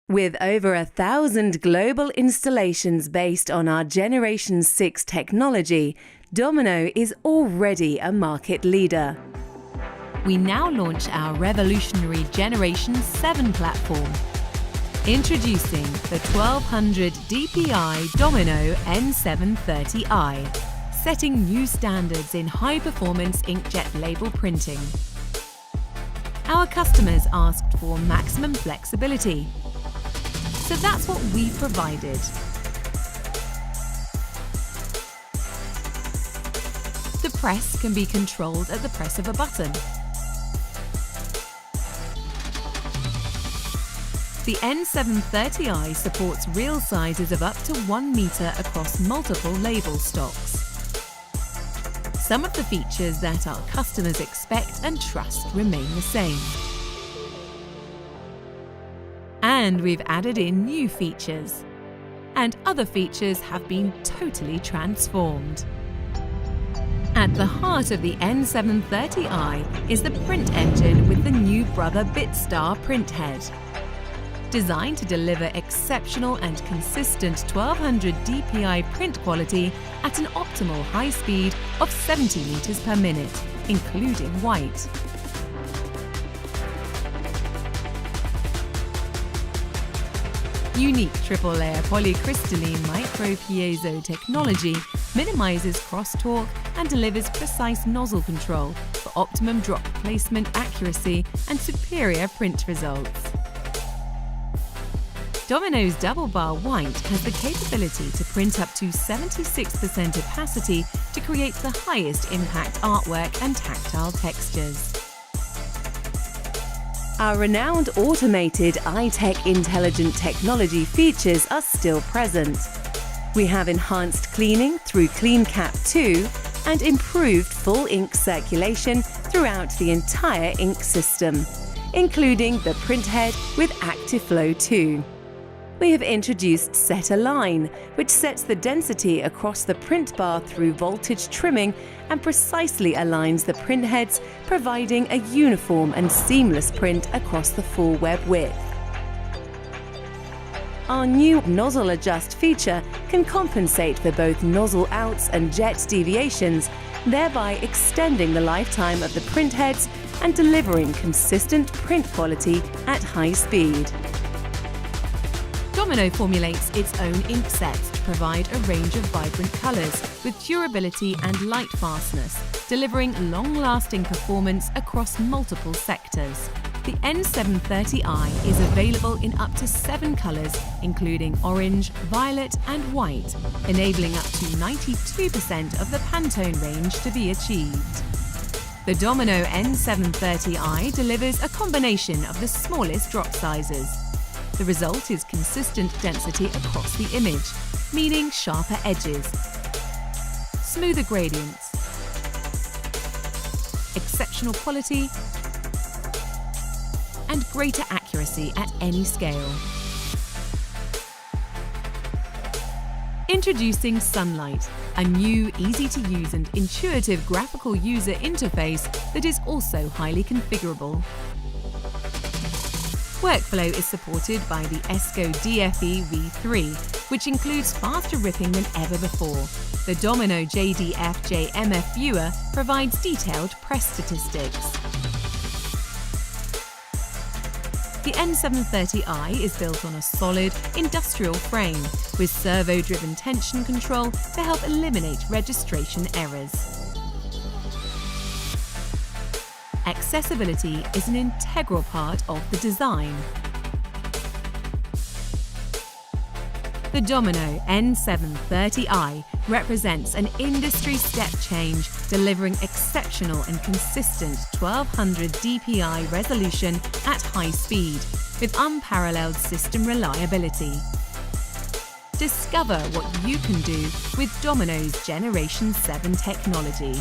With over 1,000 global installations based on our Generation 6 technology, Domino is already a market leader. We now launch our revolutionary Generation 7 platform. Introducing the 1200 DPI Domino N730i, setting new standards in high-performance inkjet label printing. Our customers asked for maximum flexibility, so that's what we provided. The press can be controlled at the press of a button. The N730i supports reel sizes of up to 1 meter across multiple label stocks. Some of the features that our customers expect and trust remain the same. And we've added in new features. And other features have been totally transformed. At the heart of the N730i is the print engine with the new Brother BITSTAR printhead. Designed to deliver exceptional and consistent 1200 DPI print quality at an optimal high speed of 70 meters per minute, including white. Unique triple-layer polycrystalline micro-piezo technology minimizes crosstalk and delivers precise nozzle control for optimum drop placement accuracy and superior print results. Domino's Double Bar White has the capability to print up to 76% opacity to create the highest impact artwork and tactile textures. Our renowned automated iTech intelligent technology features are still present. We have enhanced cleaning through CleanCap 2 and improved full ink circulation throughout the entire ink system, including the printhead with ActiveFlow 2. We have introduced SetAlign, which sets the density across the print bar through voltage trimming and precisely aligns the printheads, providing a uniform and seamless print across the full web width. Our new NozzleAdjust feature can compensate for both nozzle outs and jet deviations, thereby extending the lifetime of the printheads and delivering consistent print quality at high speed. Domino formulates its own ink sets to provide a range of vibrant colours with durability and light fastness, delivering long-lasting performance across multiple sectors. The N730i is available in up to 7 colours, including orange, violet and white, enabling up to 92% of the Pantone range to be achieved. The Domino N730i delivers a combination of the smallest drop sizes. The result is consistent density across the image, meaning sharper edges, smoother gradients, exceptional quality, and greater accuracy at any scale. Introducing StarLight, a new, easy-to-use and intuitive graphical user interface that is also highly configurable. Workflow is supported by the ESCO DFE V3, which includes faster ripping than ever before. The Domino JDF-JMF viewer provides detailed press statistics. The N730i is built on a solid, industrial frame with servo-driven tension control to help eliminate registration errors. Accessibility is an integral part of the design. The Domino N730i represents an industry step change, delivering exceptional and consistent 1200 DPI resolution at high speed with unparalleled system reliability. Discover what you can do with Domino's Generation 7 technology.